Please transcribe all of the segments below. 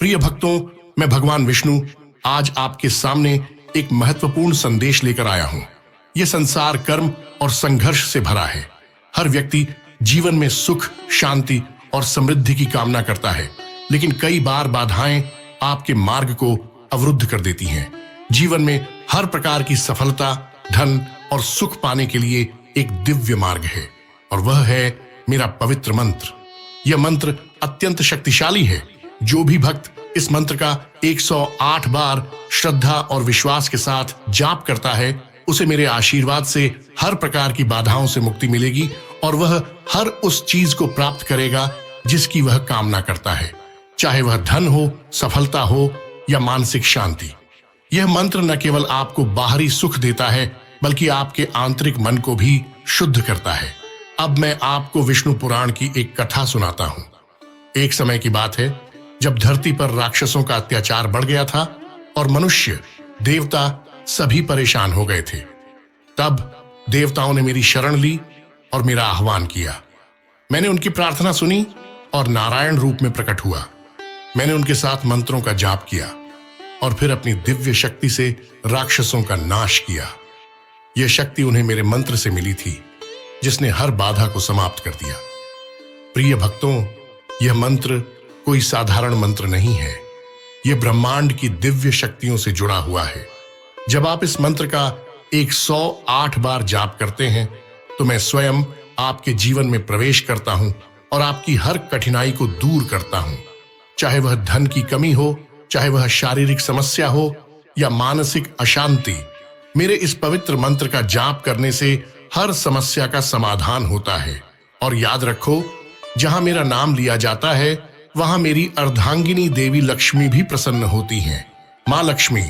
प्रिय भक्तों, मैं भगवान विष्णु आज आपके सामने एक महत्वपूर्ण संदेश लेकर आया हूं। यह संसार कर्म और संघर्ष से भरा है। हर व्यक्ति जीवन में सुख, शांति और समृद्धि की कामना करता है, लेकिन कई बार बाधाएं आपके मार्ग को अवरुद्ध कर देती हैं। जीवन में हर प्रकार की सफलता, धन और सुख पाने के लिए एक दिव्य मार्ग है, और वह है मेरा पवित्र मंत्र। यह मंत्र अत्यंत शक्तिशाली है। जो भी भक्त इस मंत्र का 108 बार श्रद्धा और विश्वास के साथ जाप करता है, उसे मेरे आशीर्वाद से हर प्रकार की बाधाओं से मुक्ति मिलेगी और वह हर उस चीज को प्राप्त करेगा जिसकी वह कामना करता है, चाहे वह धन हो, सफलता हो या मानसिक शांति। यह मंत्र न केवल आपको बाहरी सुख देता है, बल्कि आपके आंतरिक मन को भी शुद्ध करता है। अब मैं आपको विष्णु पुराण की एक कथा सुनाता हूं। एक समय की बात है जब धरती पर राक्षसों का अत्याचार बढ़ गया था और मनुष्य, देवता सभी परेशान हो गए थे। तब देवताओं ने मेरी शरण ली और मेरा आह्वान किया। मैंने उनकी प्रार्थना सुनी और नारायण रूप में प्रकट हुआ। मैंने उनके साथ मंत्रों का जाप किया और फिर अपनी दिव्य शक्ति से राक्षसों का नाश किया। यह शक्ति उन्हें मेरे मंत्र से मिली थी, जिसने हर बाधा को समाप्त कर दिया। प्रिय भक्तों, यह मंत्र कोई साधारण मंत्र नहीं है। यह ब्रह्मांड की दिव्य शक्तियों से जुड़ा हुआ है। जब आप इस मंत्र का 108 बार जाप करते हैं, तो मैं स्वयं आपके जीवन में प्रवेश करता हूं और आपकी हर कठिनाई को दूर करता हूं। चाहे वह धन की कमी हो, चाहे वह शारीरिक समस्या हो या मानसिक अशांति, मेरे इस पवित्र मंत्र का जाप करने से हर समस्या का समाधान होता है। और याद रखो, जहां मेरा नाम लिया जाता है, वहां मेरी अर्धांगिनी देवी लक्ष्मी भी प्रसन्न होती हैं। मां लक्ष्मी,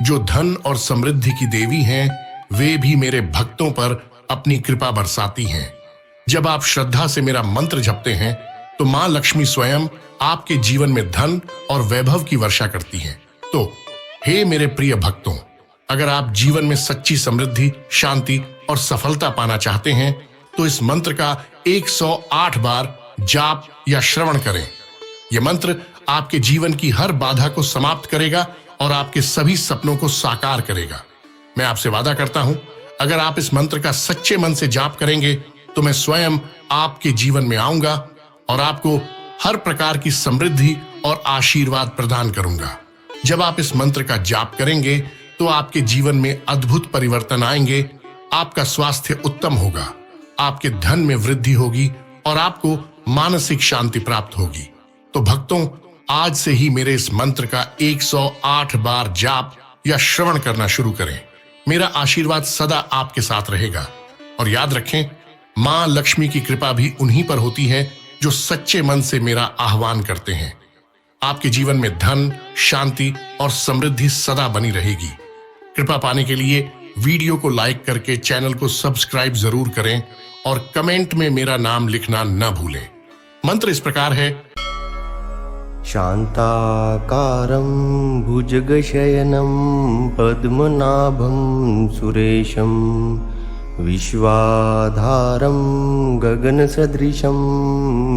जो धन और समृद्धि की देवी हैं, वे भी मेरे भक्तों पर अपनी कृपा बरसाती हैं। जब आप श्रद्धा से मेरा मंत्र जपते हैं, तो मां लक्ष्मी स्वयं आपके जीवन में धन और वैभव की वर्षा करती हैं। तो हे मेरे प्रिय भक्तों, अगर आप जीवन में सच्ची समृद्धि, शांति और सफलता पाना चाहते हैं, तो इस मंत्र का 108 बार जाप या श्रवण करें। यह मंत्र आपके जीवन की हर बाधा को समाप्त करेगा और आपके सभी सपनों को साकार करेगा। मैं आपसे वादा करता हूं, अगर आप इस मंत्र का सच्चे मन से जाप करेंगे, तो मैं स्वयं आपके जीवन में आऊंगा और आपको हर प्रकार की समृद्धि और आशीर्वाद प्रदान करूंगा। जब आप इस मंत्र का जाप करेंगे, तो आपके जीवन में अद्भुत परिवर्तन आएंगे। आपका स्वास्थ्य उत्तम होगा, आपके धन में वृद्धि होगी और आपको मानसिक शांति प्राप्त होगी। तो भक्तों, आज से ही मेरे इस मंत्र का 108 बार जाप या श्रवण करना शुरू करें। मेरा आशीर्वाद सदा आपके साथ रहेगा। और याद रखें, मां लक्ष्मी की कृपा भी उन्हीं पर होती है जो सच्चे मन से मेरा आह्वान करते हैं। आपके जीवन में धन, शांति और समृद्धि सदा बनी रहेगी। कृपा पाने के लिए वीडियो को लाइक करके चैनल को सब्सक्राइब जरूर करें और कमेंट में मेरा नाम लिखना न भूलें। मंत्र इस प्रकार है। शान्ताकारं भुजगशयनं पद्मनाभं सुरेशं विश्वाधारं गगनसदृशं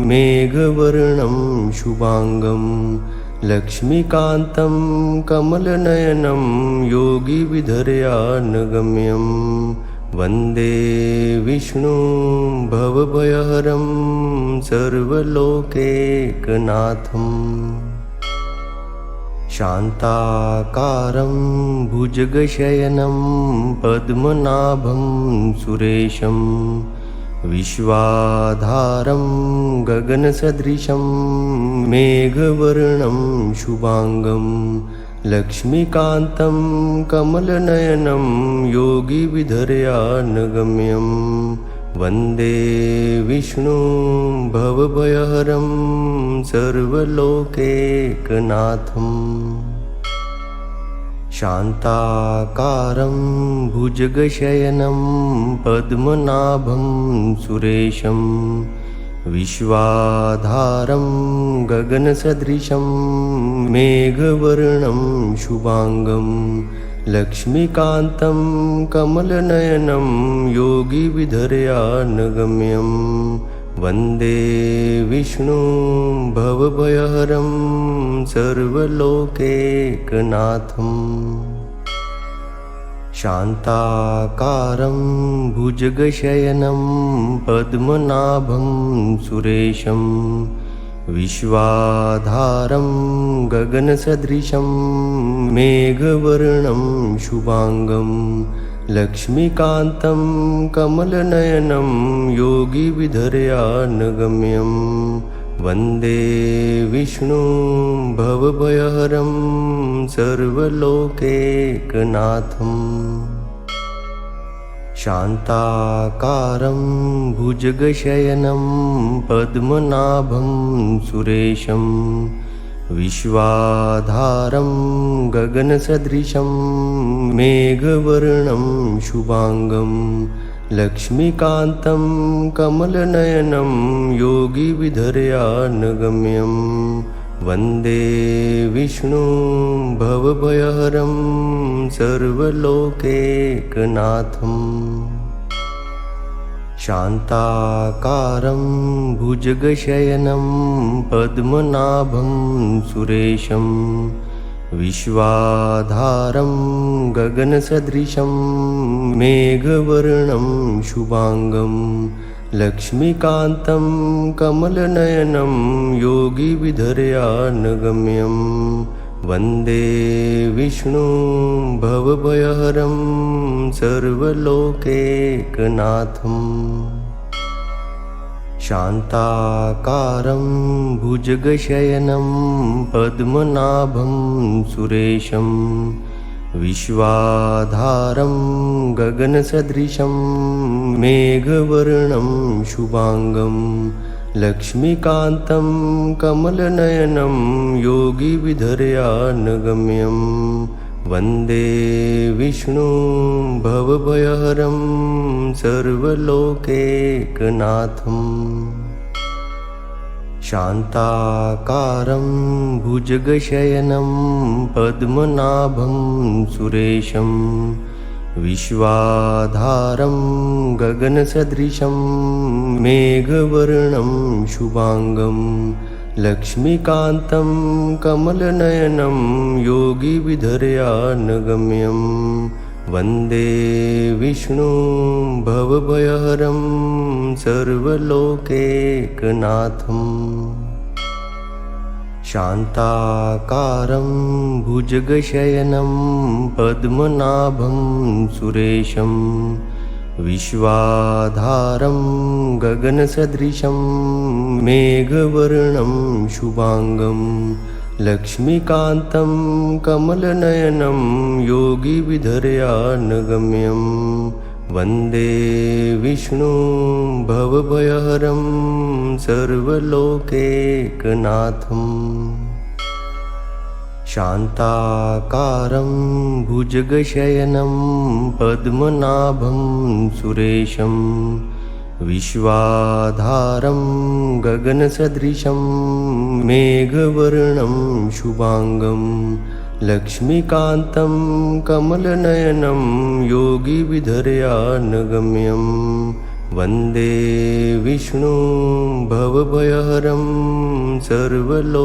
मेघवर्णं शुभांगं लक्ष्मीकान्तं कमलनयनं योगिविधर्यानगम्यं वन्दे विष्णु भवभयहरं सर्वलोकैकनाथम्। शान्ताकारं भुजगशयनं पद्मनाभं सुरेशं विश्वाधारं गगनसदृशं मेघवर्णं शुभांगं लक्ष्मीकान्तं कमलनयनं योगिविधर्यानगम्यं वन्दे विष्णु भवभयहरं सर्वलोकैकनाथम्। शान्ताकारं भुजगशयनं पद्मनाभं सुरेशं विश्वाधारं गगनसदृशं मेघवर्णं शुभांगं लक्ष्मीकान्तं कमलनयनं योगिविधर्यानगम्यं वन्दे विष्णुं भवभयहरं सर्वलोकैकनाथम् शान्ताकारं भुजगशयनं पद्मनाभं सुरेशं विश्वाधारं गगनसदृशं मेघवर्णं शुभांगं लक्ष्मीकान्तं कमलनयनं योगिविधर्यानगम्यं वन्दे विष्णुं भवभयहरं सर्वलोकैकनाथम् शान्ताकारं भुजगशयनं पद्मनाभं सुरेशं विश्वाधारं गगनसदृशं मेघवर्णं शुभांगं लक्ष्मीकान्तं कमलनयनं योगिविधर्यानगम्यं वन्दे विष्णुं भवभयहरं सर्वलोकैकनाथम् शान्ताकारं भुजगशयनं पद्मनाभं सुरेशं विश्वाधारं गगनसदृशं मेघवर्णं शुभांगं लक्ष्मीकान्तं कमलनयनं योगिविधर्यानगम्यं वन्दे विष्णुं भवभयहरं सर्वलोकैकनाथम् शान्ताकारं भुजगशयनं पद्मनाभं सुरेशं विश्वाधारं गगनसदृशं मेघवर्णं शुभांगं लक्ष्मीकान्तं कमलनयनं योगिविधर्यानगम्यं वन्दे विष्णुं भवभयहरं सर्वलोकैकनाथम् शान्ताकारं भुजगशयनं पद्मनाभं सुरेशं विश्वाधारं गगनसदृशं मेघवर्णं शुभांगं लक्ष्मीकान्तं कमलनयनं योगिविधर्यानगम्यं वन्दे विष्णुं भवभयहरं सर्वलोकैकनाथम् शान्ताकारं भुजगशयनं पद्मनाभं सुरेशं विश्वाधारं गगनसदृशं मेघवर्णं शुभांगं लक्ष्मीकान्तं कमलनयनं योगिविधर्यानगम्यं वन्दे विष्णुं भवभयहरं सर्वलोकैकनाथम् शान्ताकारं भुजगशयनं पद्मनाभं सुरेशं विश्वाधारं गगनसदृशं मेघवर्णं शुभांगं लक्ष्मीकान्तं कमलनयनं योगिविधर्यानगम्यं वन्दे विष्णुं भवभयहरं सर्वलोकैकनाथम्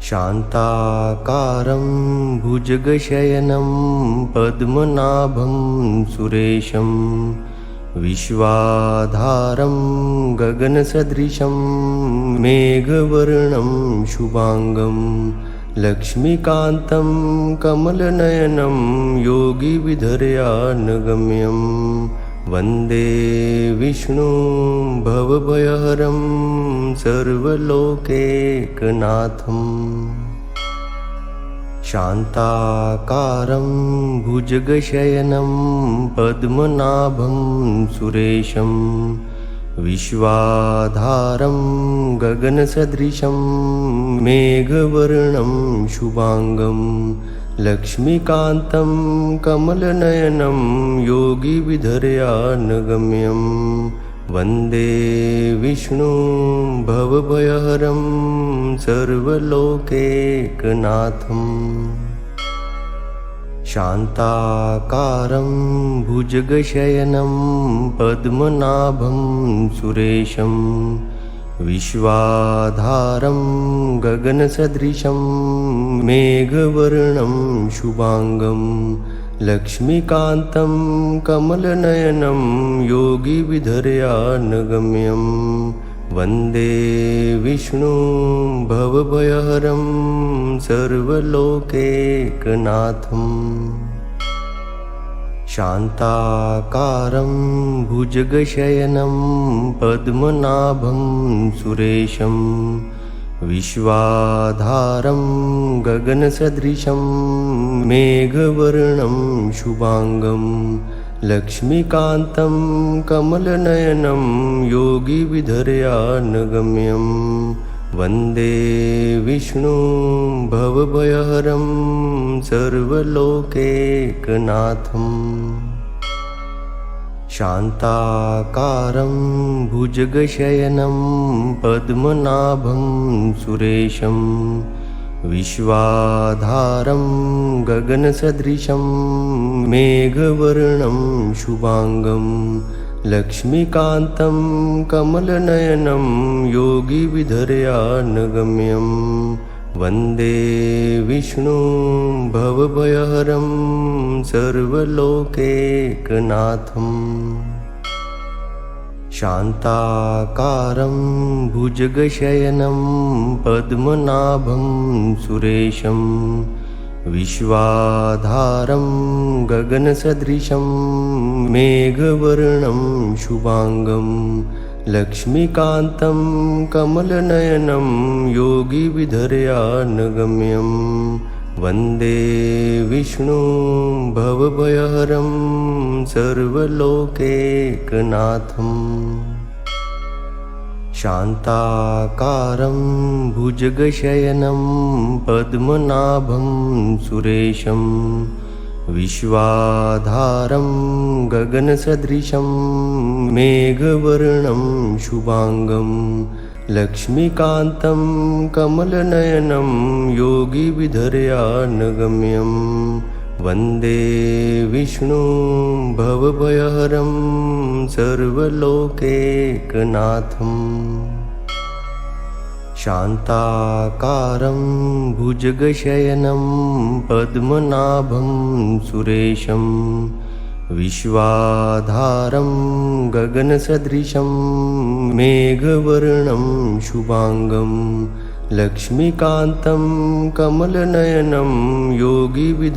शान्ताकारं भुजगशयनं पद्मनाभं सुरेशं विश्वाधारं गगनसदृशं मेघवर्णं शुभांगं लक्ष्मीकान्तं कमलनयनं योगिविधर्यानगम्यं वन्दे विष्णुं भवभयहरं सर्वलोकैकनाथम् शान्ताकारं भुजगशयनं पद्मनाभं सुरेशं विश्वाधारं गगनसदृशं मेघवर्णं शुभांगं लक्ष्मीकान्तं कमलनयनं योगिविधर्यानगम्यं वन्दे विष्णुं भवभयहरं सर्वलोकैकनाथम् शान्ताकारं भुजगशयनं पद्मनाभं सुरेशं विश्वाधारं गगनसदृशं मेघवर्णं शुभांगं लक्ष्मीकान्तं कमलनयनं योगिविधर्यानगम्यं वन्दे विष्णुं भवभयहरं सर्वलोकैकनाथम् शान्ताकारं भुजगशयनं पद्मनाभं सुरेशं विश्वाधारं गगनसदृशं मेघवर्णं शुभांगं लक्ष्मीकान्तं कमलनयनं योगिविधर्यानगम्यं वन्दे विष्णुं भवभयहरं सर्वलोकैकनाथम् शान्ताकारं भुजगशयनं पद्मनाभं सुरेशं विश्वाधारं गगनसदृशं मेघवर्णं शुभांगं लक्ष्मीकान्तं कमलनयनं योगिविधर्यानगम्यं वन्दे विष्णुं भवभयहरं सर्वलोकैकनाथम् शान्ताकारं भुजगशयनं पद्मनाभं सुरेशं विश्वाधारं गगनसदृशं मेघवर्णं शुभांगं लक्ष्मीकान्तं कमलनयनं योगिविधर्यानगम्यं वन्दे विष्णुं भवभयहरं सर्वलोकैकनाथम् शान्ताकारं भुजगशयनं पद्मनाभं सुरेशं विश्वाधारं गगनसदृशं मेघवर्णं शुभांगं लक्ष्मीकान्तं कमलनयनं योगिविधर्यानगम्यं वन्दे विष्णुं भवभयहरं सर्वलोकैकनाथम् शान्ताकारं भुजगशयनं पद्मनाभं सुरेशं विश्वाधारं गगनसदृशं मेघवर्णं शुभांगं लक्ष्मीकान्तं कमलनयनं योगिविधर्यानगम्यं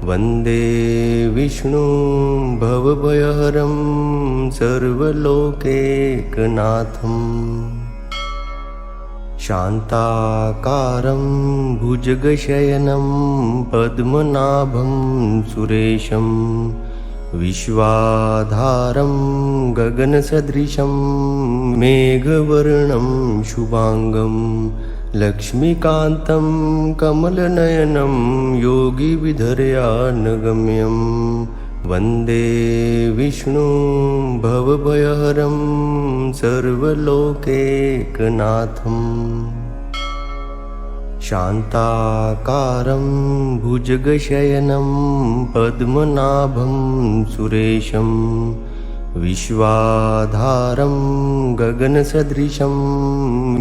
वन्दे विष्णुं भवभयहरं सर्वलोकैकनाथम् शान्ताकारं भुजगशयनं पद्मनाभं सुरेशं विश्वाधारं गगनसदृशं मेघवर्णं शुभांगं लक्ष्मीकान्तं कमलनयनं योगिविधर्यानगम्यं वन्दे विष्णुं भवभयहरं सर्वलोकैकनाथम् शान्ताकारं भुजगशयनं पद्मनाभं सुरेशं विश्वाधारं गगनसदृशं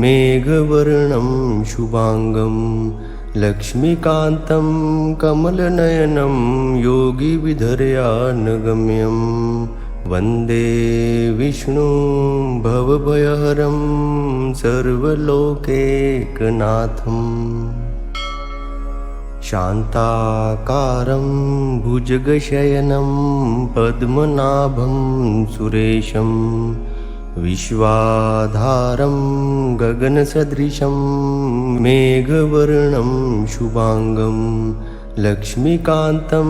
मेघवर्णं शुभांगं लक्ष्मीकान्तं कमलनयनं योगिविधर्यानगम्यं वन्दे विष्णुं भवभयहरं सर्वलोकैकनाथम् शान्ताकारं भुजगशयनं पद्मनाभं सुरेशं विश्वाधारं गगनसदृशं मेघवर्णं शुभांगं लक्ष्मीकान्तं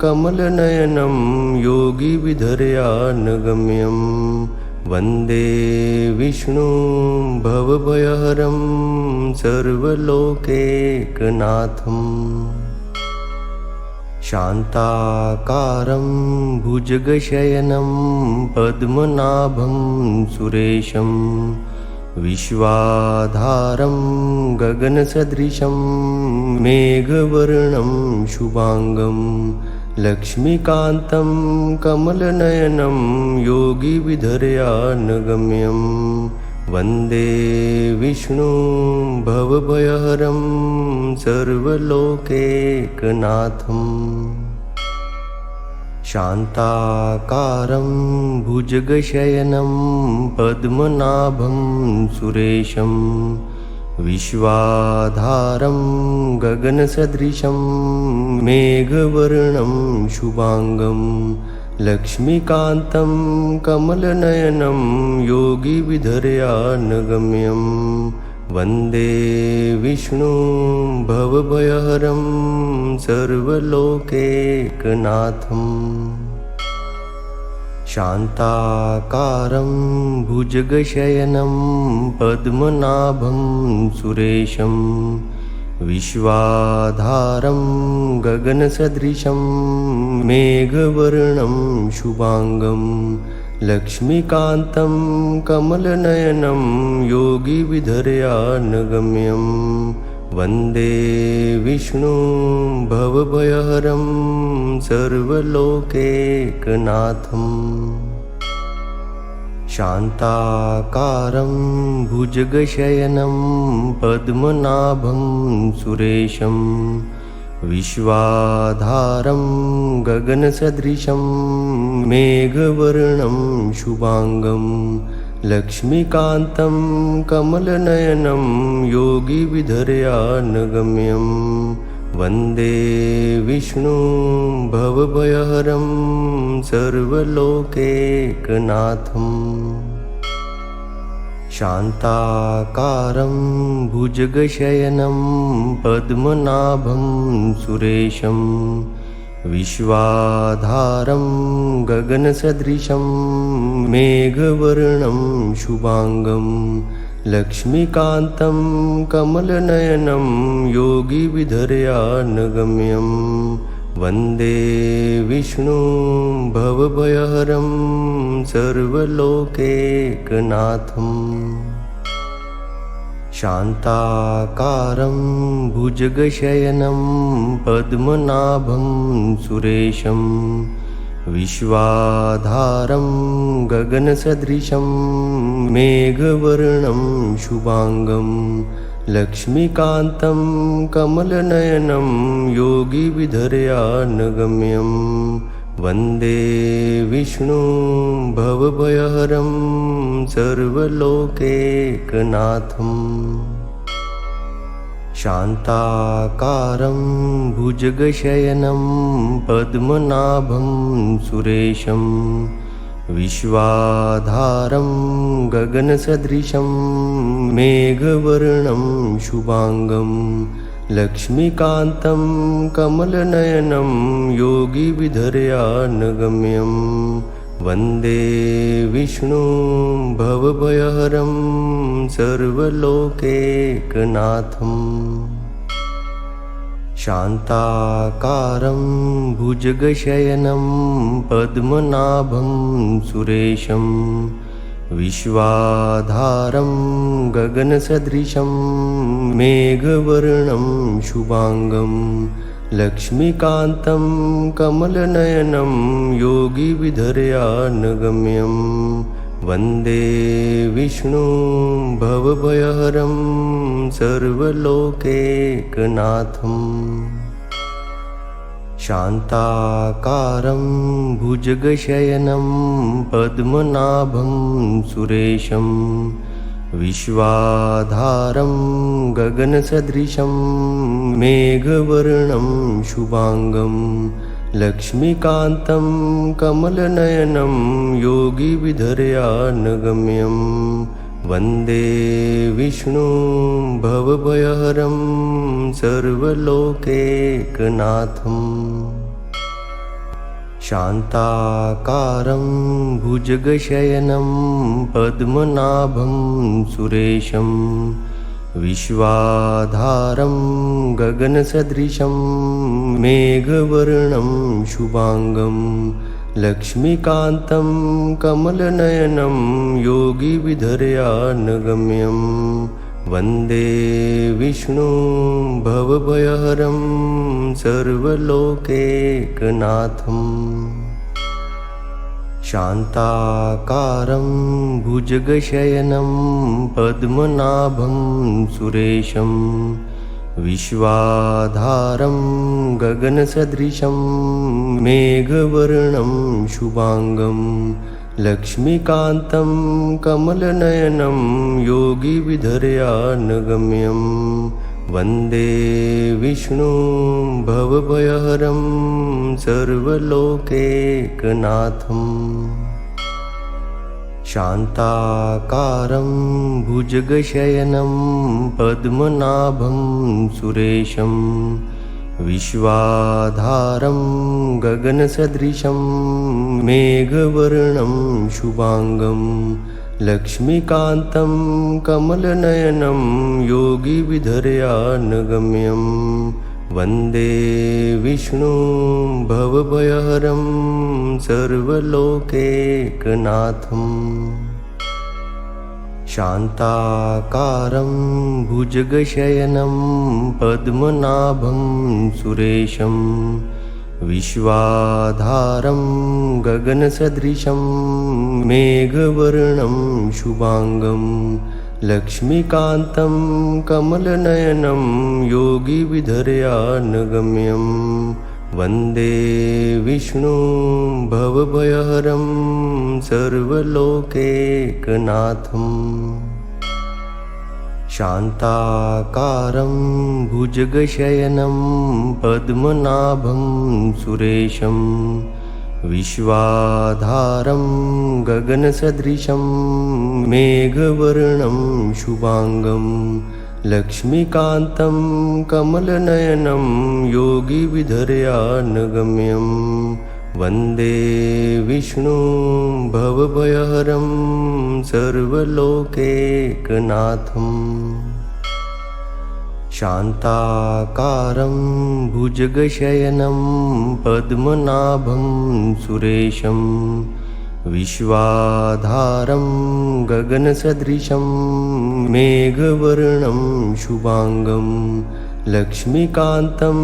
कमलनयनं योगिविधर्यानगम्यं वन्दे विष्णुं भवभयहरं सर्वलोकैकनाथम् शान्ताकारं भुजगशयनं पद्मनाभं सुरेशं विश्वाधारं गगनसदृशं मेघवर्णं शुभांगं लक्ष्मीकान्तं कमलनयनं योगिविधर्यानगम्यं वन्दे विष्णुं भवभयहरं सर्वलोकैकनाथम् शान्ताकारं भुजगशयनं पद्मनाभं सुरेशं विश्वाधारं गगनसदृशं मेघवर्णं शुभांगं लक्ष्मीकान्तं कमलनयनं योगिविधर्यानगम्यं वन्दे विष्णुं भवभयहरं सर्वलोकैकनाथम् शान्ताकारं भुजगशयनं पद्मनाभं सुरेशं विश्वाधारं गगनसदृशं मेघवर्णं शुभांगं लक्ष्मीकान्तं कमलनयनं योगिविधर्यानगम्यं वन्दे विष्णुं भवभयहरं सर्वलोकैकनाथम् शान्ताकारं भुजगशयनं पद्मनाभं सुरेशं विश्वाधारं गगनसदृशं मेघवर्णं शुभांगं लक्ष्मीकान्तं कमलनयनं योगिविधर्यानगम्यं वन्दे विष्णुं भवभयहरं सर्वलोकैकनाथम् शान्ताकारं भुजगशयनं पद्मनाभं सुरेशं विश्वाधारं गगनसदृशं मेघवर्णं शुभांगं लक्ष्मीकान्तं कमलनयनं योगिविधर्यानगम्यं वन्दे विष्णुं भवभयहरं सर्वलोकैकनाथम् शान्ताकारं भुजगशयनं पद्मनाभं सुरेशं विश्वाधारं गगनसदृशं मेघवर्णं शुभांगं लक्ष्मीकान्तं कमलनयनं योगिविधर्यानगम्यं वन्दे विष्णुं भवभयहरं सर्वलोकैकनाथम् शान्ताकारं भुजगशयनं पद्मनाभं सुरेशं विश्वाधारं गगनसदृशं मेघवर्णं शुभांगं लक्ष्मीकान्तं कमलनयनं योगिविधर्यानगम्यं वन्दे विष्णुं भवभयहरं सर्वलोकैकनाथम् शान्ताकारं भुजगशयनं पद्मनाभं सुरेशं विश्वाधारं गगनसदृशं मेघवर्णं शुभांगं लक्ष्मीकान्तं कमलनयनं योगिविधर्यानगम्यं वन्दे विष्णुं भवभयहरं सर्वलोकैकनाथम् शान्ताकारं भुजगशयनं पद्मनाभं सुरेशं विश्वाधारं गगनसदृशं मेघवर्णं शुभांगं लक्ष्मीकान्तं कमलनयनं योगिविधर्यानगम्यं वन्दे विष्णुं भवभयहरं सर्वलोकैकनाथम् शान्ताकारं भुजगशयनं पद्मनाभं सुरेशं विश्वाधारं गगनसदृशं मेघवर्णं शुभांगं लक्ष्मीकान्तं कमलनयनं योगिविधर्यानगम्यं वन्दे विष्णुं भवभयहरं सर्वलोकैकनाथम् शान्ताकारं भुजगशयनं पद्मनाभं सुरेशं विश्वाधारं गगनसदृशं मेघवर्णं शुभांगं लक्ष्मीकान्तं कमलनयनं योगिविधर्यानगम्यं वन्दे विष्णुं भवभयहरं सर्वलोकैकनाथम् शान्ताकारं भुजगशयनं पद्मनाभं सुरेशं विश्वाधारं गगनसदृशं मेघवर्णं शुभांगं लक्ष्मीकान्तं कमलनयनं योगिविधर्यानगम्यं वन्दे विष्णुं भवभयहरं सर्वलोकैकनाथम् शान्ताकारं भुजगशयनं पद्मनाभं सुरेशं विश्वाधारं गगनसदृशं मेघवर्णं शुभांगं लक्ष्मीकान्तं कमलनयनं योगिविधर्यानगम्यं वन्दे विष्णुं भवभयहरं सर्वलोकैकनाथम् शान्ताकारं भुजगशयनं पद्मनाभं सुरेशं विश्वाधारं गगनसदृशं मेघवर्णं शुभांगं लक्ष्मीकान्तं कमलनयनं योगिविधर्यानगम्यं वन्दे विष्णुं भवभयहरं सर्वलोकैकनाथम् शान्ताकारं भुजगशयनं पद्मनाभं सुरेशं विश्वाधारं गगनसदृशं मेघवर्णं शुभांगं लक्ष्मीकान्तं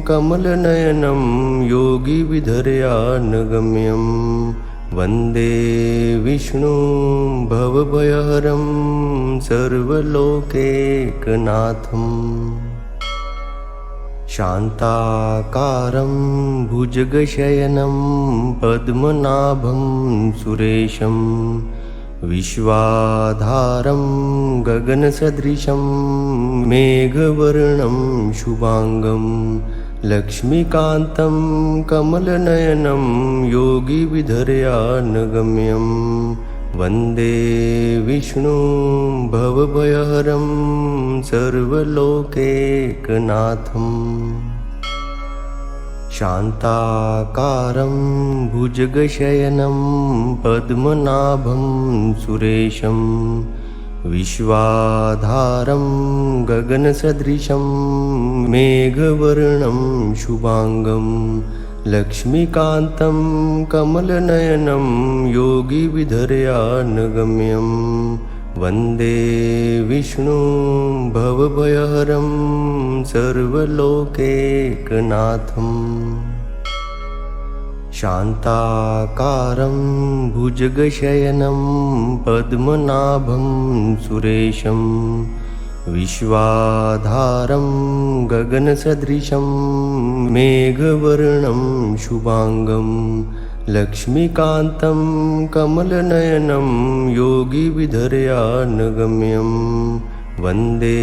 कमलनयनं योगिविधर्यानगम्यं वन्दे विष्णुं भवभयहरं सर्वलोकैकनाथम् शान्ताकारं भुजगशयनं पद्मनाभं सुरेशं विश्वाधारं गगनसदृशं मेघवर्णं शुभांगं लक्ष्मीकान्तं कमलनयनं योगिविधर्यानगम्यं वन्दे विष्णुं भवभयहरं सर्वलोकैकनाथम् शान्ताकारं भुजगशयनं पद्मनाभं सुरेशं विश्वाधारं गगनसदृशं मेघवर्णं शुभांगं लक्ष्मीकान्तं कमलनयनं योगिविधर्यानगम्यं वन्दे विष्णुं भवभयहरं सर्वलोकैकनाथम् शान्ताकारं भुजगशयनं पद्मनाभं सुरेशं विश्वाधारं गगनसदृशं मेघवर्णं शुभांगं लक्ष्मीकान्तं कमलनयनं योगिविधर्यानगम्यं वन्दे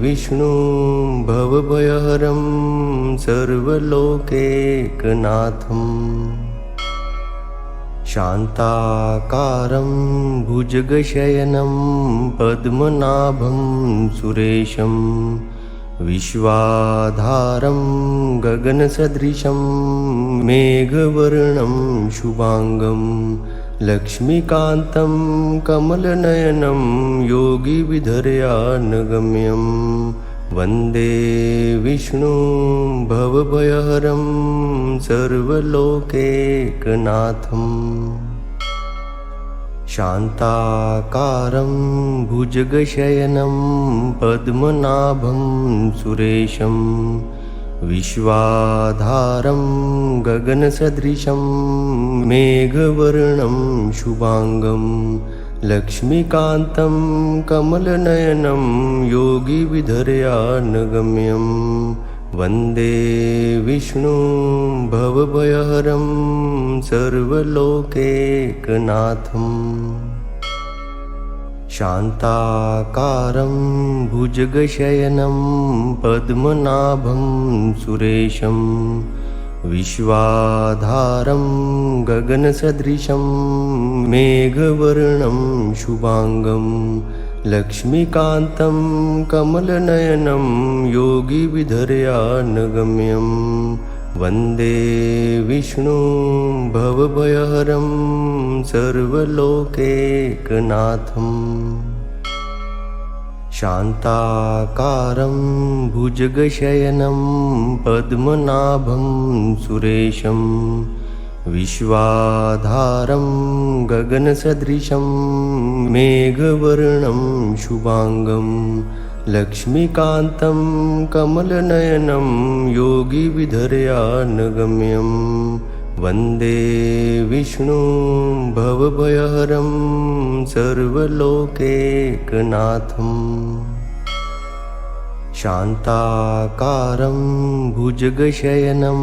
विष्णुं भवभयहरं सर्वलोकैकनाथम् शान्ताकारं भुजगशयनं पद्मनाभं सुरेशं विश्वाधारं गगनसदृशं मेघवर्णं शुभांगं लक्ष्मीकान्तं कमलनयनं योगिविधर्यानगम्यं वन्दे विष्णुं भवभयहरं सर्वलोकैकनाथम् शान्ताकारं भुजगशयनं पद्मनाभं सुरेशं विश्वाधारं गगनसदृशं मेघवर्णं शुभांगं लक्ष्मीकान्तं कमलनयनं योगिविधर्यानगम्यं वन्दे विष्णुं भवभयहरं सर्वलोकैकनाथम् शान्ताकारं भुजगशयनं पद्मनाभं सुरेशं विश्वाधारं गगनसदृशं मेघवर्णं शुभांगं लक्ष्मीकान्तं कमलनयनं योगिविधर्यानगम्यं वन्दे विष्णुं भवभयहरं सर्वलोकैकनाथम् शान्ताकारं भुजगशयनं पद्मनाभं सुरेशं विश्वाधारं गगनसदृशं मेघवर्णं शुभांगं लक्ष्मीकान्तं कमलनयनं योगिविधर्यानगम्यं वन्दे विष्णुं भवभयहरं सर्वलोकैकनाथम् शान्ताकारं भुजगशयनं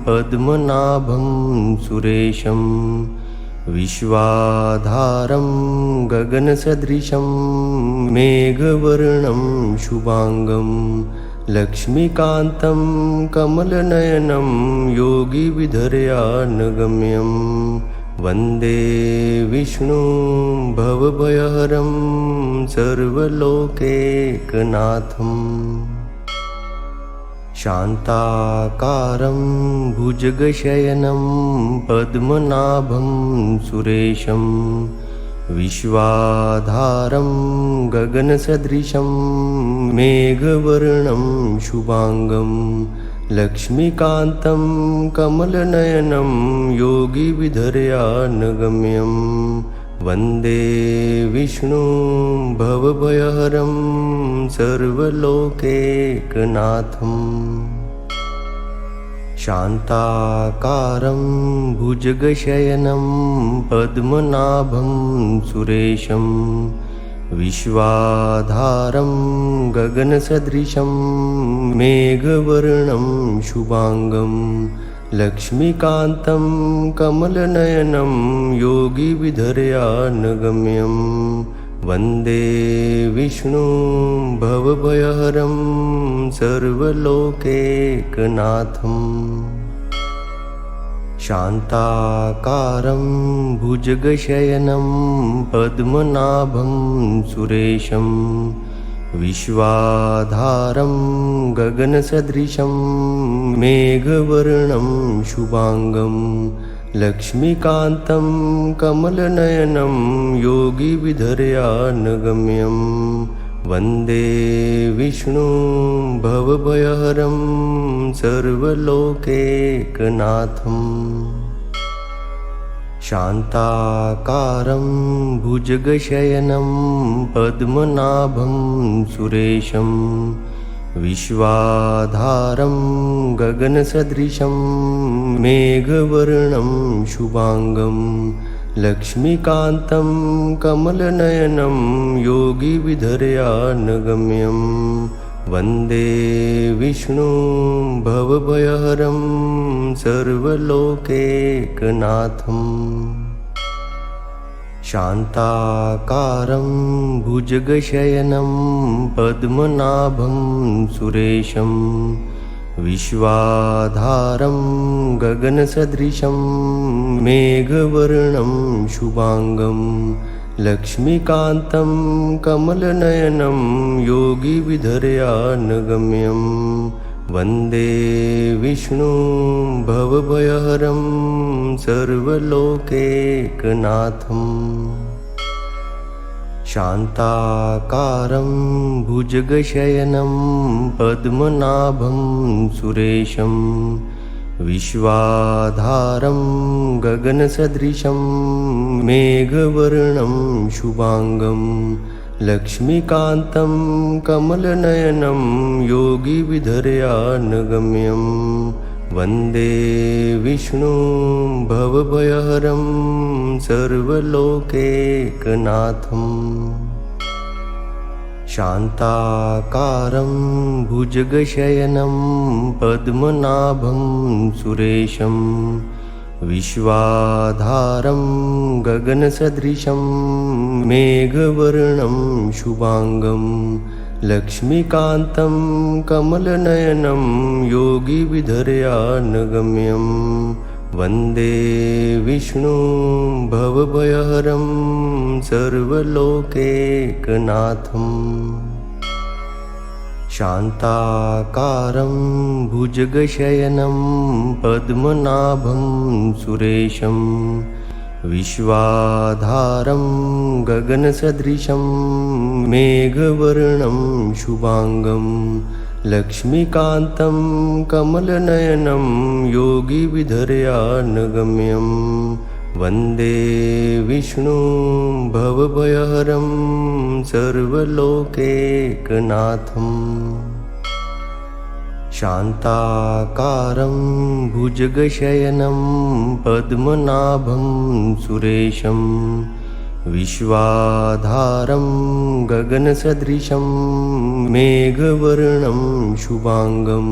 पद्मनाभं सुरेशं विश्वाधारं गगनसदृशं मेघवर्णं शुभांगं लक्ष्मीकान्तं कमलनयनं योगिविधर्यानगम्यं वन्दे विष्णुं भवभयहरं सर्वलोकैकनाथम् शान्ताकारं भुजगशयनं पद्मनाभं सुरेशं विश्वाधारं गगनसदृशं मेघवर्णं शुभांगं लक्ष्मीकान्तं कमलनयनं योगिविधर्यानगम्यं वन्दे विष्णुं भवभयहरं सर्वलोकैकनाथम् शान्ताकारं भुजगशयनं पद्मनाभं सुरेशं विश्वाधारं गगनसदृशं मेघवर्णं शुभांगं लक्ष्मीकान्तं कमलनयनं योगिविधर्यानगम्यं वन्दे विष्णुं भवभयहरं सर्वलोकैकनाथम् शान्ताकारं भुजगशयनं पद्मनाभं सुरेशं विश्वाधारं गगनसदृशं मेघवर्णं शुभांगं लक्ष्मीकान्तं कमलनयनं योगिविधर्यानगम्यं वन्दे विष्णुं भवभयहरं सर्वलोकैकनाथम् शान्ताकारं भुजगशयनं पद्मनाभं सुरेशं विश्वाधारं गगनसदृशं मेघवर्णं शुभांगं लक्ष्मीकान्तं कमलनयनं योगिविधर्यानगम्यं वन्दे विष्णुं भवभयहरं सर्वलोकैकनाथम् शान्ताकारं भुजगशयनं पद्मनाभं सुरेशं विश्वाधारं गगनसदृशं मेघवर्णं शुभांगं लक्ष्मीकान्तं कमलनयनं योगिविधर्यानगम्यं वन्दे विष्णुं भवभयहरं सर्वलोकैकनाथम् शान्ताकारं भुजगशयनं पद्मनाभं सुरेशं विश्वाधारं गगनसदृशं मेघवर्णं शुभांगं लक्ष्मीकान्तं कमलनयनं योगिविधर्यानगम्यं वन्दे विष्णुं भवभयहरं सर्वलोकैकनाथम् शान्ताकारं भुजगशयनं पद्मनाभं सुरेशं विश्वाधारं गगनसदृशं मेघवर्णं शुभांगं लक्ष्मीकान्तं कमलनयनं योगिविधर्यानगम्यं वन्दे विष्णुं भवभयहरं सर्वलोकैकनाथम् शान्ताकारं भुजगशयनं पद्मनाभं सुरेशं विश्वाधारं गगनसदृशं मेघवर्णं शुभांगं लक्ष्मीकान्तं कमलनयनं योगिविधर्यानगम्यं वन्दे विष्णुं भवभयहरं सर्वलोकैकनाथम् शान्ताकारं भुजगशयनं पद्मनाभं सुरेशं विश्वाधारं गगनसदृशं मेघवर्णं शुभांगं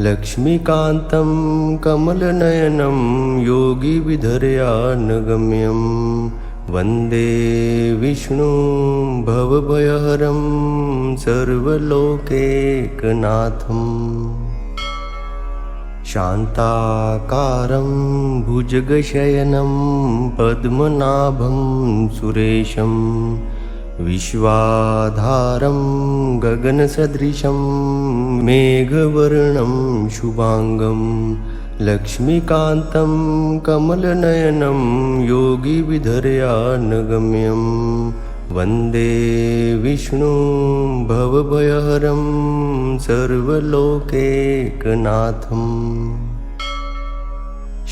लक्ष्मीकान्तं कमलनयनं योगिविधर्यानगम्यं वन्दे विष्णुं भवभयहरं सर्वलोकैकनाथम् शान्ताकारं भुजगशयनं पद्मनाभं सुरेशं विश्वाधारं गगनसदृशं मेघवर्णं शुभांगं लक्ष्मीकान्तं कमलनयनं योगिविधर्यानगम्यं वन्दे विष्णुं भवभयहरं सर्वलोकैकनाथम्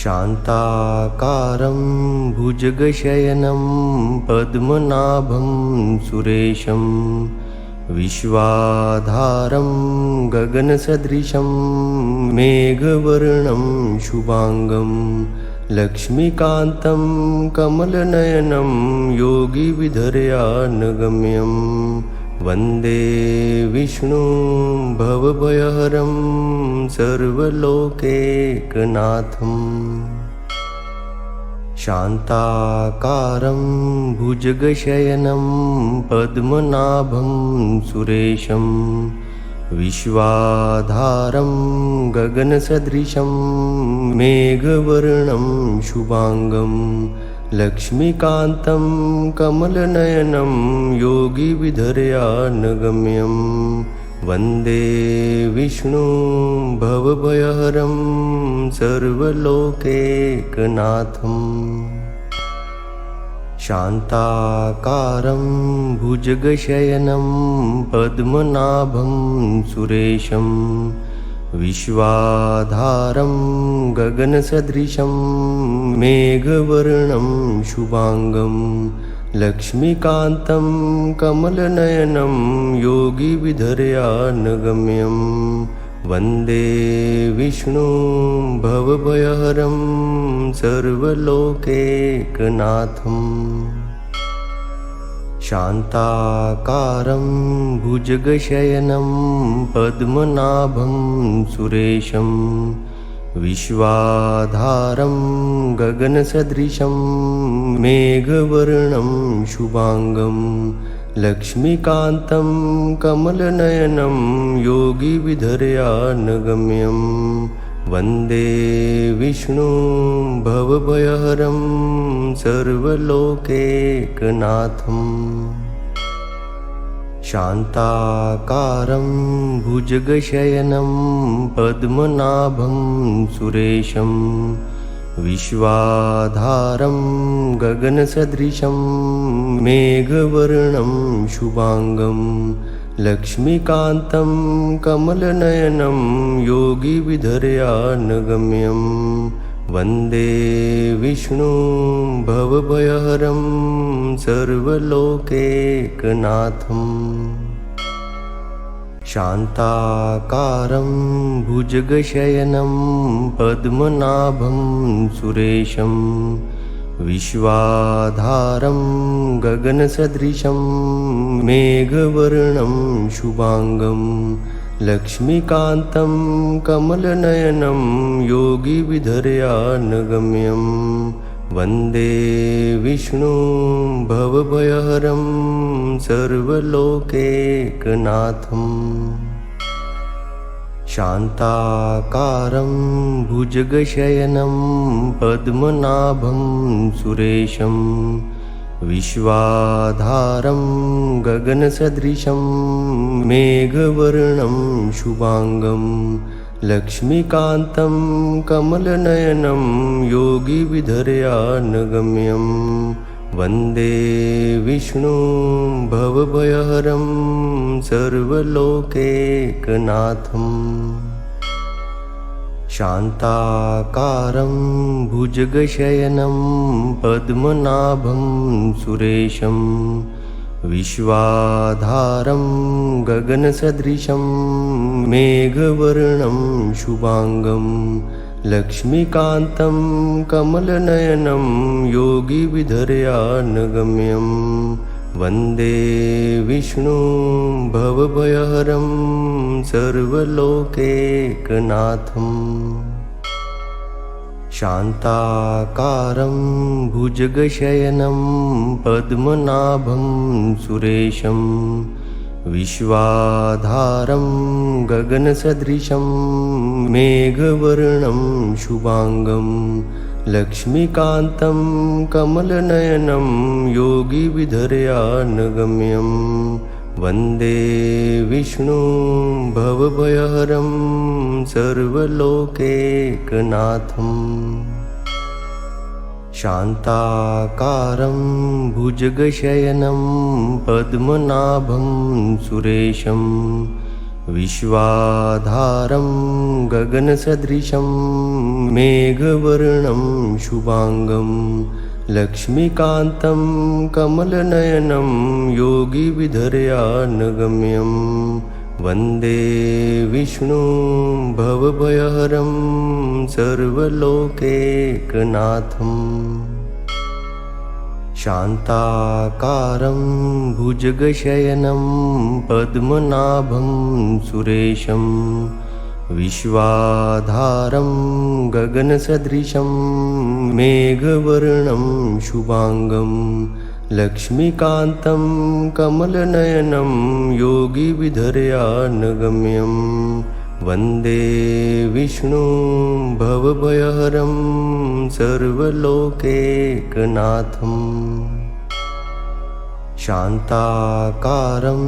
शान्ताकारं भुजगशयनं पद्मनाभं सुरेशं विश्वाधारं गगनसदृशं मेघवर्णं शुभांगं लक्ष्मीकान्तं कमलनयनं योगिविधर्यानगम्यं वन्दे विष्णुं भवभयहरं सर्वलोकैकनाथम् शान्ताकारं भुजगशयनं पद्मनाभं सुरेशं विश्वाधारं गगनसदृशं मेघवर्णं शुभांगं लक्ष्मीकान्तं कमलनयनं योगिविधर्यानगम्यं वन्दे विष्णुं भवभयहरं सर्वलोकैकनाथम् शान्ताकारं भुजगशयनं पद्मनाभं सुरेशं विश्वाधारं गगनसदृशं मेघवर्णं शुभांगं लक्ष्मीकान्तं कमलनयनं योगिविधर्यानगम्यं वन्दे विष्णुं भवभयहरं सर्वलोकैकनाथम् शान्ताकारं भुजगशयनं पद्मनाभं सुरेशं विश्वाधारं गगनसदृशं मेघवर्णं शुभांगं लक्ष्मीकान्तं कमलनयनं योगिविधर्यानगम्यं वन्दे विष्णुं भवभयहरं सर्वलोकैकनाथम् शान्ताकारं भुजगशयनं पद्मनाभं सुरेशं विश्वाधारं गगनसदृशं मेघवर्णं शुभांगं लक्ष्मीकान्तं कमलनयनं योगिविधर्यानगम्यं वन्दे विष्णुं भवभयहरं सर्वलोकैकनाथम् शान्ताकारं भुजगशयनं पद्मनाभं सुरेशं विश्वाधारं गगनसदृशं मेघवर्णं शुभांगं लक्ष्मीकान्तं कमलनयनं योगिविधर्यानगम्यं वन्दे विष्णुं भवभयहरं सर्वलोकैकनाथम् शान्ताकारं भुजगशयनं पद्मनाभं सुरेशं विश्वाधारं गगनसदृशं मेघवर्णं शुभांगं लक्ष्मीकान्तं कमलनयनं योगिविधर्यानगम्यं वन्दे विष्णुं भवभयहरं सर्वलोकैकनाथम् शान्ताकारं भुजगशयनं पद्मनाभं सुरेशं विश्वाधारं गगनसदृशं मेघवर्णं शुभांगं लक्ष्मीकान्तं कमलनयनं योगिविधर्यानगम्यं वन्दे विष्णुं भवभयहरं सर्वलोकैकनाथम् शान्ताकारं भुजगशयनं पद्मनाभं सुरेशं विश्वाधारं गगनसदृशं मेघवर्णं शुभांगं लक्ष्मीकान्तं कमलनयनं योगिविधर्यानगम्यं वन्दे विष्णुं भवभयहरं सर्वलोकैकनाथम् शान्ताकारं भुजगशयनं पद्मनाभं सुरेशं विश्वाधारं गगनसदृशं मेघवर्णं शुभांगं लक्ष्मीकान्तं कमलनयनं योगिविधर्यानगम्यं वन्दे विष्णुं भवभयहरं सर्वलोकैकनाथम् शान्ताकारं भुजगशयनं पद्मनाभं सुरेशं विश्वाधारं गगनसदृशं मेघवर्णं शुभांगं लक्ष्मीकान्तं कमलनयनं योगिविधर्यानगम्यं वन्दे विष्णुं भवभयहरं सर्वलोकैकनाथम् शान्ताकारं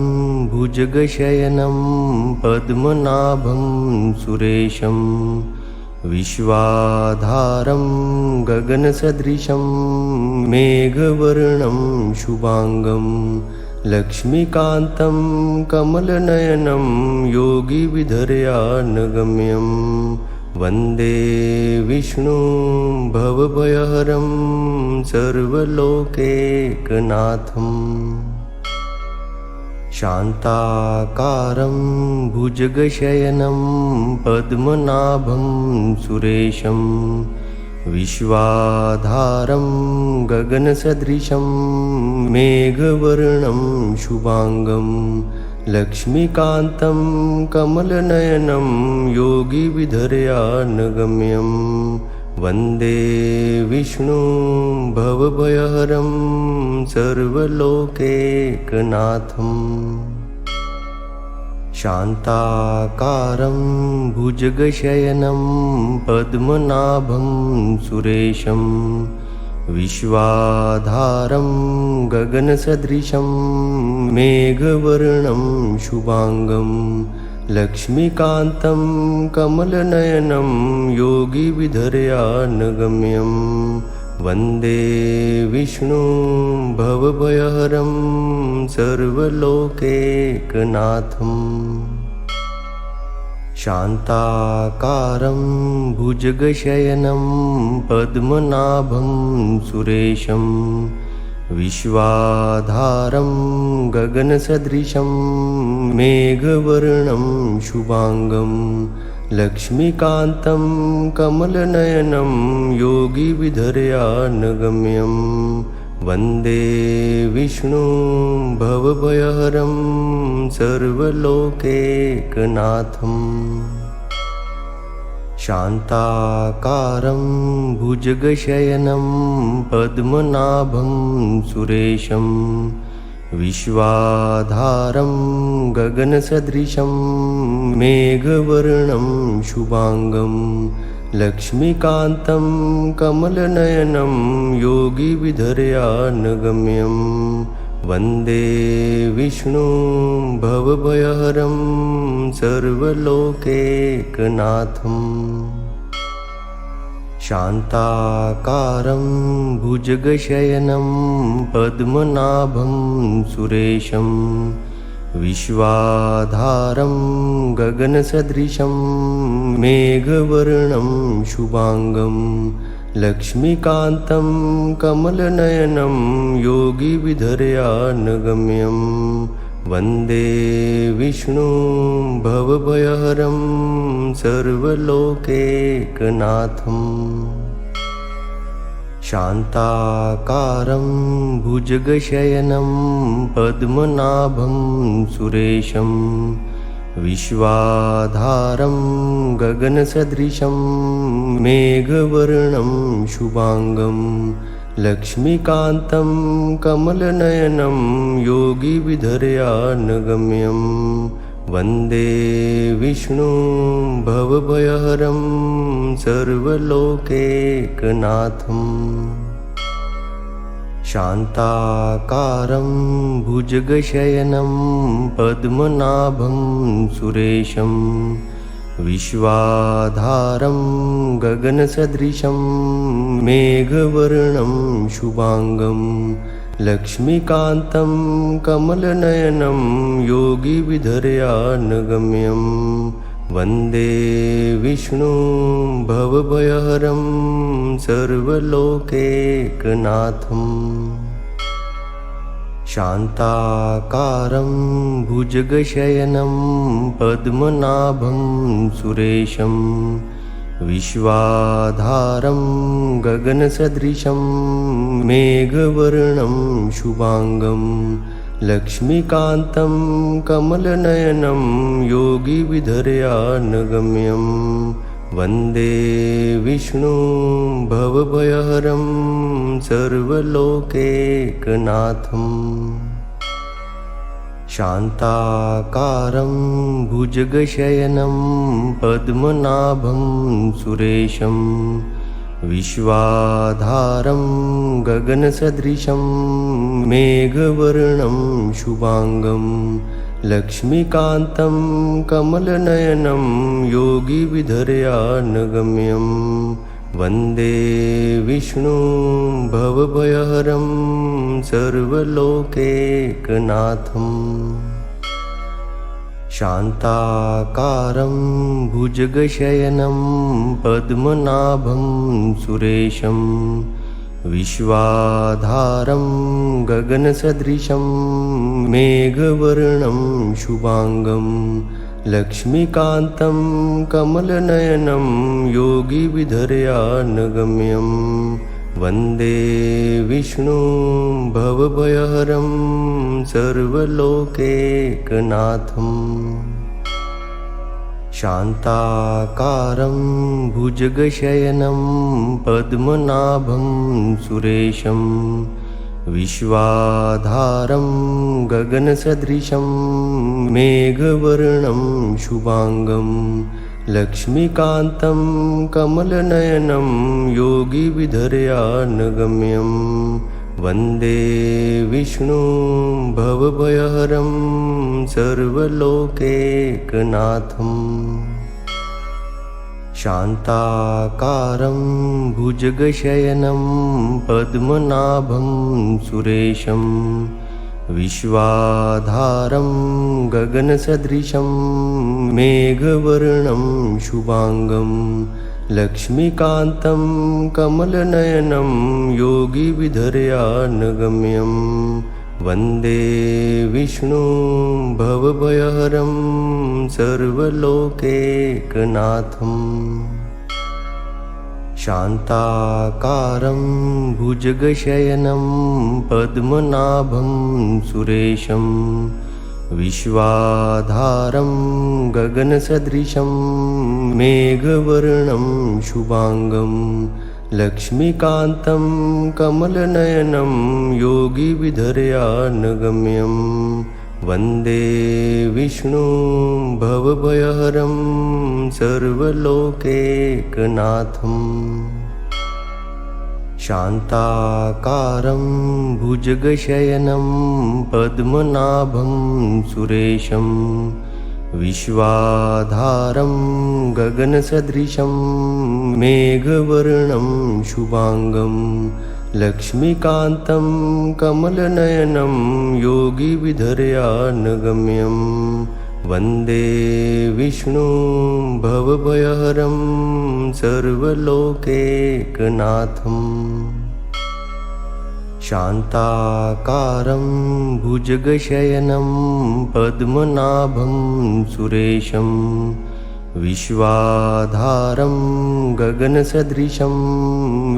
भुजगशयनं पद्मनाभं सुरेशं विश्वाधारं गगनसदृशं मेघवर्णं शुभांगं लक्ष्मीकान्तं कमलनयनं योगिविधर्यानगम्यं वन्दे विष्णुं भवभयहरं सर्वलोकैकनाथम् शान्ताकारं भुजगशयनं पद्मनाभं सुरेशं विश्वाधारं गगनसदृशं मेघवर्णं शुभांगं लक्ष्मीकान्तं कमलनयनं योगिविधर्यानगम्यं वन्दे विष्णुं भवभयहरं सर्वलोकैकनाथम् शान्ताकारं भुजगशयनं पद्मनाभं सुरेशं विश्वाधारं गगनसदृशं मेघवर्णं शुभांगं लक्ष्मीकान्तं कमलनयनं योगिविधर्यानगम्यं वन्दे विष्णुं भवभयहरं सर्वलोकैकनाथम् शान्ताकारं भुजगशयनं पद्मनाभं सुरेशं विश्वाधारं गगनसदृशं मेघवर्णं शुभांगं लक्ष्मीकान्तं कमलनयनं योगिविधर्यानगम्यं वन्दे विष्णुं भवभयहरं सर्वलोकैकनाथम् शान्ताकारं भुजगशयनं पद्मनाभं सुरेशं विश्वाधारं गगनसदृशं मेघवर्णं शुभांगं लक्ष्मीकान्तं कमलनयनं योगिविधर्यानगम्यं वन्दे विष्णुं भवभयहरं सर्वलोकैकनाथम् शान्ताकारं भुजगशयनं पद्मनाभं सुरेशं विश्वाधारं गगनसदृशं मेघवर्णं शुभांगं लक्ष्मीकान्तं कमलनयनं योगिविधर्यानगम्यं वन्दे विष्णुं भवभयहरं सर्वलोकैकनाथम् शान्ताकारं भुजगशयनं पद्मनाभं सुरेशं विश्वाधारं गगनसदृशं मेघवर्णं शुभांगं लक्ष्मीकान्तं कमलनयनं योगिविधर्यानगम्यं वन्दे विष्णुं भवभयहरं सर्वलोकैकनाथम् शान्ताकारं भुजगशयनं पद्मनाभं सुरेशं विश्वाधारं गगनसदृशं मेघवर्णं शुभांगं लक्ष्मीकान्तं कमलनयनं योगिविधर्यानगम्यं वन्दे विष्णुं भवभयहरं सर्वलोकैकनाथम् शान्ताकारं भुजगशयनं पद्मनाभं सुरेशं विश्वाधारं गगनसदृशं मेघवर्णं शुभांगं लक्ष्मीकान्तं कमलनयनं योगिविधर्यानगम्यं वन्दे विष्णुं भवभयहरं सर्वलोकैकनाथम् शान्ताकारं भुजगशयनं पद्मनाभं सुरेशं विश्वाधारं गगनसदृशं मेघवर्णं शुभांगं लक्ष्मीकान्तं कमलनयनं योगिविधर्यानगम्यं वन्दे विष्णुं भवभयहरं सर्वलोकैकनाथम् शान्ताकारं भुजगशयनं पद्मनाभं सुरेशं विश्वाधारं गगनसदृशं मेघवर्णं शुभांगं लक्ष्मीकान्तं कमलनयनं योगिविधर्यानगम्यं वन्दे विष्णुं भवभयहरं सर्वलोकैकनाथम् शान्ताकारं भुजगशयनं पद्मनाभं सुरेशं विश्वाधारं गगनसदृशं मेघवर्णं शुभांगं लक्ष्मीकान्तं कमलनयनं योगिविधर्यानगम्यं वन्दे विष्णुं भवभयहरं सर्वलोकैकनाथम् शान्ताकारं भुजगशयनं पद्मनाभं सुरेशं विश्वाधारं गगनसदृशं मेघवर्णं शुभांगं लक्ष्मीकान्तं कमलनयनं योगिविधर्यानगम्यं वन्दे विष्णुं भवभयहरं सर्वलोकैकनाथम् शान्ताकारं भुजगशयनं पद्मनाभं सुरेशं विश्वाधारं गगनसदृशं मेघवर्णं शुभांगं लक्ष्मीकान्तं कमलनयनं योगिविधर्यानगम्यं वन्दे विष्णुं भवभयहरं सर्वलोकैकनाथम् शान्ताकारं भुजगशयनं पद्मनाभं सुरेशं विश्वाधारं गगनसदृशं मेघवर्णं शुभांगं लक्ष्मीकान्तं कमलनयनं योगिविधर्यानगम्यं वन्दे विष्णुं भवभयहरं सर्वलोकैकनाथम् शान्ताकारं भुजगशयनं पद्मनाभं सुरेशं विश्वाधारं गगनसदृशं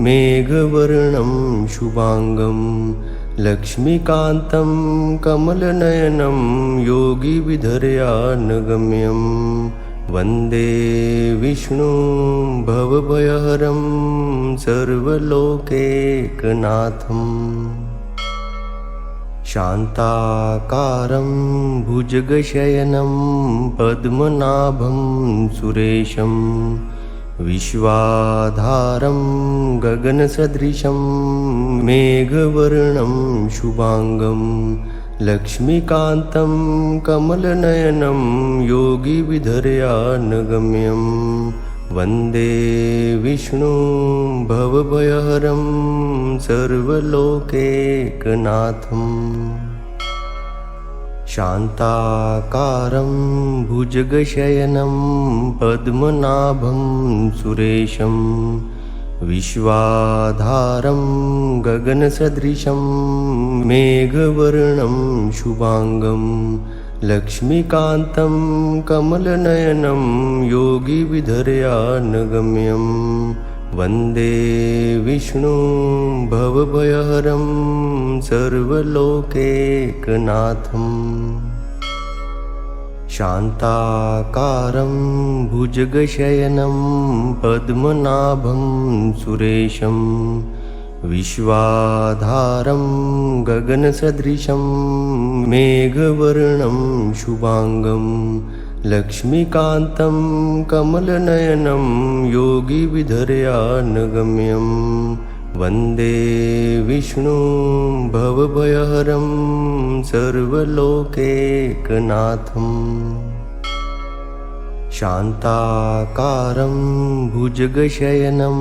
मेघवर्णं शुभांगं लक्ष्मीकान्तं कमलनयनं योगिविधर्यानगम्यं वन्दे विष्णुं भवभयहरं सर्वलोकैकनाथम् शान्ताकारं भुजगशयनं पद्मनाभं सुरेशं विश्वाधारं गगनसदृशं मेघवर्णं शुभांगं लक्ष्मीकान्तं कमलनयनं योगिविधर्यानगम्यं वन्दे विष्णुं भवभयहरं सर्वलोकैकनाथम् शान्ताकारं भुजगशयनं पद्मनाभं सुरेशं विश्वाधारं गगनसदृशं मेघवर्णं शुभांगं लक्ष्मीकान्तं कमलनयनं योगिविधर्यानगम्यं वन्दे विष्णुं भवभयहरं सर्वलोकैकनाथम् शान्ताकारं भुजगशयनं पद्मनाभं सुरेशं विश्वाधारं गगनसदृशं मेघवर्णं शुभांगं लक्ष्मीकान्तं कमलनयनं योगिविधर्यानगम्यं वन्दे विष्णुं भवभयहरं सर्वलोकैकनाथम् शान्ताकारं भुजगशयनं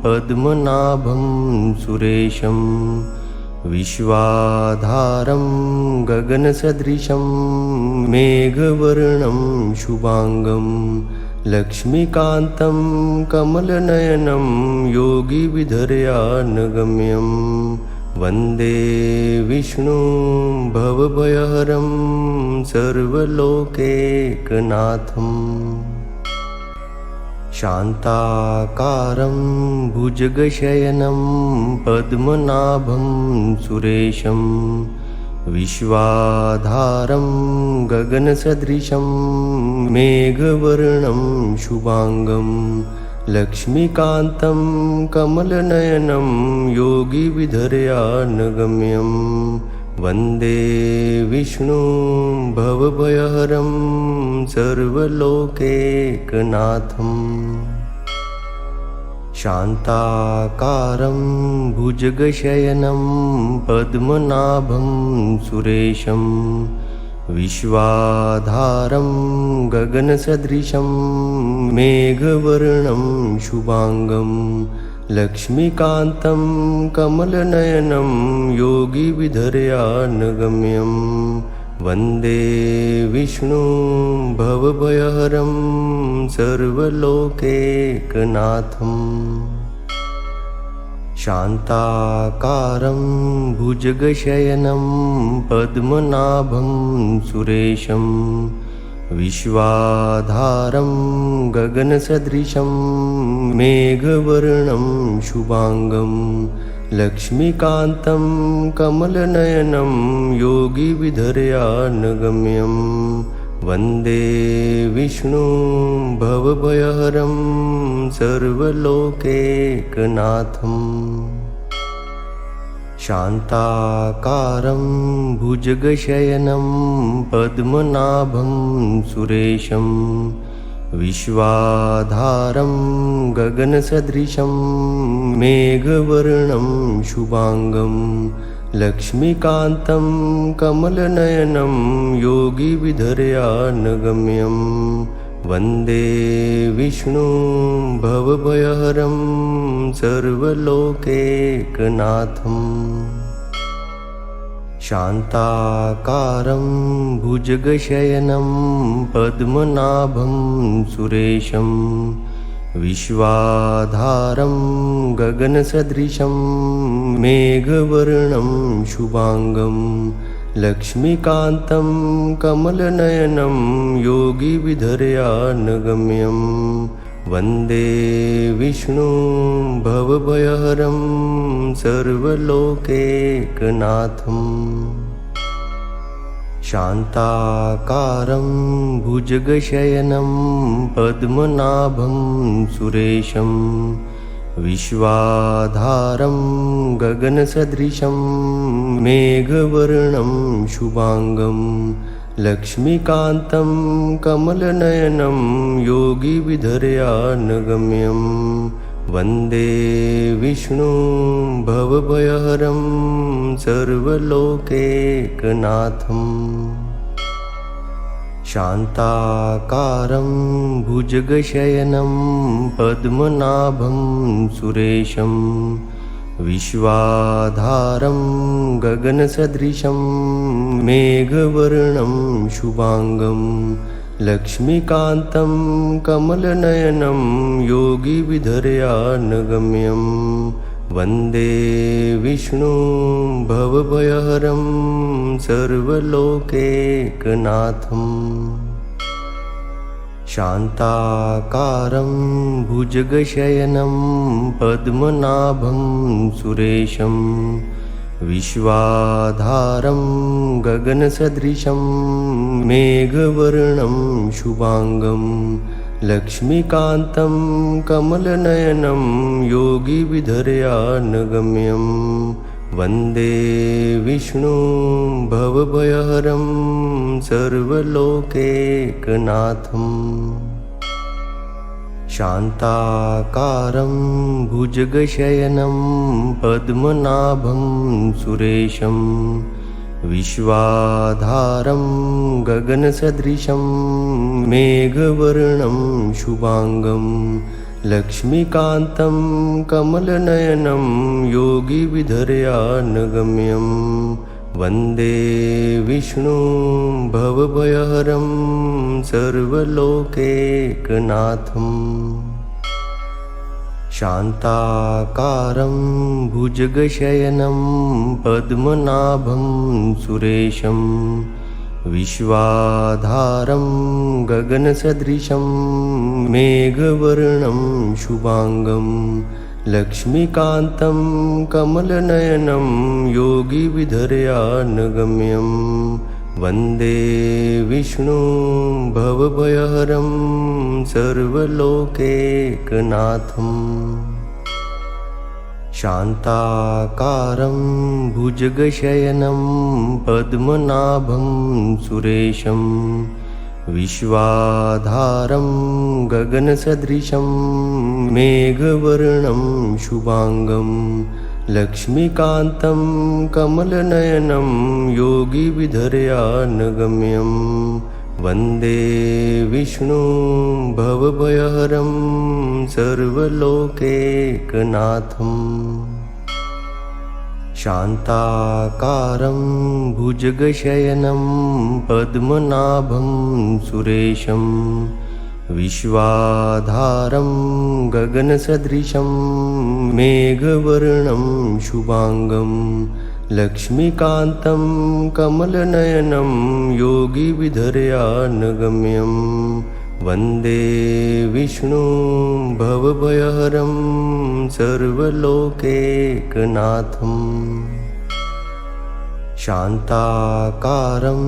पद्मनाभं सुरेशं विश्वाधारं गगनसदृशं मेघवर्णं शुभांगं लक्ष्मीकान्तं कमलनयनं योगिविधर्यानगम्यं वन्दे विष्णुं भवभयहरं सर्वलोकैकनाथम् शान्ताकारं भुजगशयनं पद्मनाभं सुरेशं विश्वाधारं गगनसदृशं मेघवर्णं शुभांगं लक्ष्मीकान्तं कमलनयनं योगिविधर्यानगम्यं वन्दे विष्णुं भवभयहरं सर्वलोकैकनाथम् शान्ताकारं भुजगशयनं पद्मनाभं सुरेशं विश्वाधारं गगनसदृशं मेघवर्णं शुभांगं लक्ष्मीकान्तं कमलनयनं योगिविधर्यानगम्यं वन्दे विष्णुं भवभयहरं सर्वलोकैकनाथम् शान्ताकारं भुजगशयनं पद्मनाभं सुरेशं विश्वाधारं गगनसदृशं मेघवर्णं शुभांगं लक्ष्मीकान्तं कमलनयनं योगिविधर्यानगम्यं वन्दे विष्णुं भवभयहरं सर्वलोकैकनाथम् शान्ताकारं भुजगशयनं पद्मनाभं सुरेशं विश्वाधारं गगनसदृशं मेघवर्णं शुभांगं लक्ष्मीकान्तं कमलनयनं योगिविधर्यानगम्यं वन्दे विष्णुं भवभयहरं सर्वलोकैकनाथम् शान्ताकारं भुजगशयनं पद्मनाभं सुरेशं विश्वाधारं गगनसदृशं मेघवर्णं शुभांगं लक्ष्मीकान्तं कमलनयनं योगिविधर्यानगम्यं वन्दे विष्णुं भवभयहरं सर्वलोकैकनाथम् शान्ताकारं भुजगशयनं पद्मनाभं सुरेशं विश्वाधारं गगनसदृशं मेघवर्णं शुभांगं लक्ष्मीकान्तं कमलनयनं योगिविधर्यानगम्यं वन्दे विष्णुं भवभयहरं सर्वलोकैकनाथम् शान्ताकारं भुजगशयनं पद्मनाभं सुरेशं विश्वाधारं गगनसदृशं मेघवर्णं शुभांगं लक्ष्मीकान्तं कमलनयनं योगिविधर्यानगम्यं वन्दे विष्णुं भवभयहरं सर्वलोकैकनाथम् शान्ताकारं भुजगशयनं पद्मनाभं सुरेशं विश्वाधारं गगनसदृशं मेघवर्णं शुभांगं लक्ष्मीकान्तं कमलनयनं योगिविधर्यानगम्यं वन्दे विष्णुं भवभयहरं सर्वलोकैकनाथम् शान्ताकारं भुजगशयनं पद्मनाभं सुरेशं विश्वाधारं गगनसदृशं मेघवर्णं शुभांगं लक्ष्मीकान्तं कमलनयनं योगिविधर्यानगम्यं वन्दे विष्णुं भवभयहरं सर्वलोकैकनाथम् शान्ताकारं भुजगशयनं पद्मनाभं सुरेशं विश्वाधारं गगनसदृशं मेघवर्णं शुभांगं लक्ष्मीकान्तं कमलनयनं योगिविधर्यानगम्यं वन्दे विष्णुं भवभयहरं सर्वलोकैकनाथम् शान्ताकारं भुजगशयनं पद्मनाभं सुरेशं विश्वाधारं गगनसदृशं मेघवर्णं शुभांगं लक्ष्मीकान्तं कमलनयनं योगिविधर्यानगम्यं वन्दे विष्णुं भवभयहरं सर्वलोकैकनाथम् शान्ताकारं भुजगशयनं पद्मनाभं सुरेशं विश्वाधारं गगनसदृशं मेघवर्णं शुभांगं लक्ष्मीकान्तं कमलनयनं योगिविधर्यानगम्यं वन्दे विष्णुं भवभयहरं सर्वलोकैकनाथम् शान्ताकारं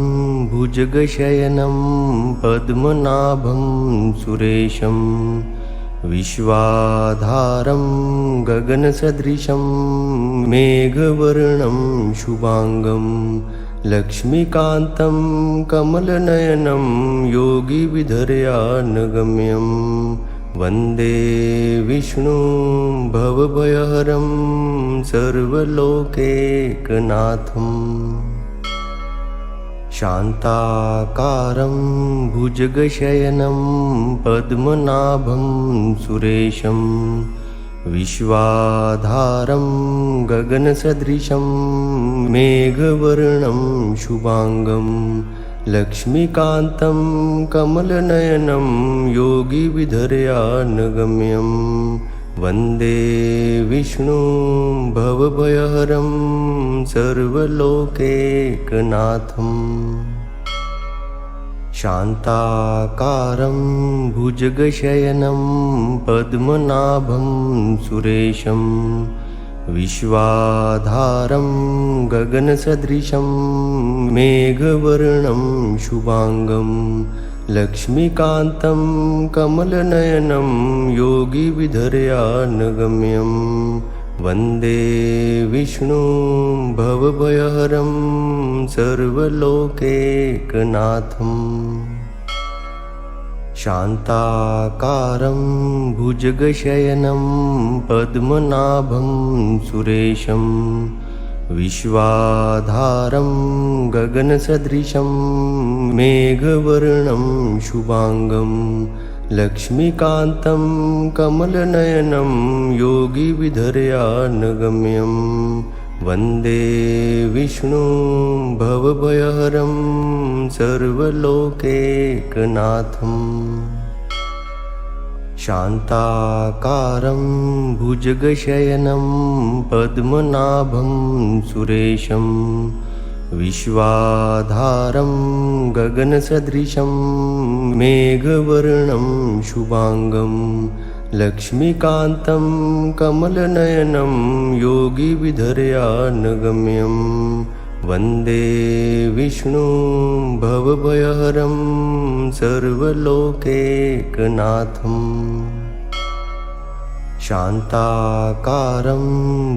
भुजगशयनं पद्मनाभं सुरेशं विश्वाधारं गगनसदृशं मेघवर्णं शुभांगं लक्ष्मीकान्तं कमलनयनं योगिविधर्यानगम्यं वन्दे विष्णुं भवभयहरं सर्वलोकैकनाथम् शान्ताकारं भुजगशयनं पद्मनाभं सुरेशं विश्वाधारं गगनसदृशं मेघवर्णं शुभांगं लक्ष्मीकान्तं कमलनयनं योगिविधर्यानगम्यं वन्दे विष्णुं भवभयहरं सर्वलोकैकनाथम् शान्ताकारं भुजगशयनं पद्मनाभं सुरेशं विश्वाधारं गगनसदृशं मेघवर्णं शुभांगं लक्ष्मीकान्तं कमलनयनं योगिविधर्यानगम्यं वन्दे विष्णुं भवभयहरं सर्वलोकैकनाथम् शान्ताकारं भुजगशयनं पद्मनाभं सुरेशं विश्वाधारं गगनसदृशं मेघवर्णं शुभांगं लक्ष्मीकान्तं कमलनयनं योगिविधर्यानगम्यं वन्दे विष्णुं भवभयहरं सर्वलोकैकनाथम् शान्ताकारं भुजगशयनं पद्मनाभं सुरेशं विश्वाधारं गगनसदृशं मेघवर्णं शुभांगं लक्ष्मीकान्तं कमलनयनं योगिविधर्यानगम्यं वन्दे विष्णुं भवभयहरं सर्वलोकैकनाथम् शान्ताकारं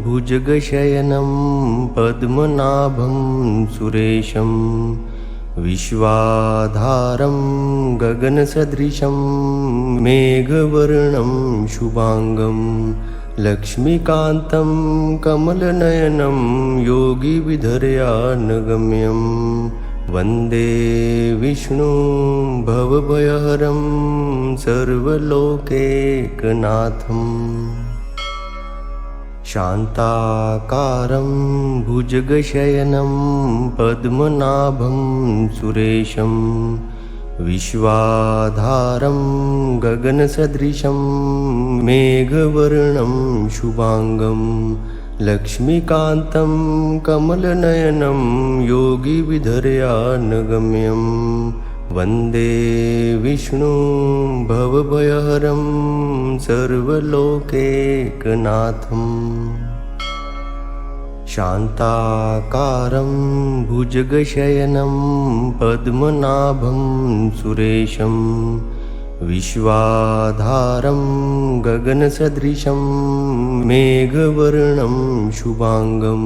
भुजगशयनं पद्मनाभं सुरेशं विश्वाधारं गगनसदृशं मेघवर्णं शुभांगं लक्ष्मीकान्तं कमलनयनं योगिविधर्यानगम्यं वन्दे विष्णुं भवभयहरं सर्वलोकैकनाथम् शान्ताकारं भुजगशयनं पद्मनाभं सुरेशं विश्वाधारं गगनसदृशं मेघवर्णं शुभांगं लक्ष्मीकान्तं कमलनयनं योगिविधर्यानगम्यं वन्दे विष्णुं भवभयहरं सर्वलोकैकनाथम् शान्ताकारं भुजगशयनं पद्मनाभं सुरेशं विश्वाधारं गगनसदृशं मेघवर्णं शुभांगं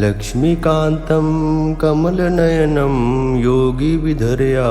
लक्ष्मीकान्तं कमलनयनं योगिविधर्या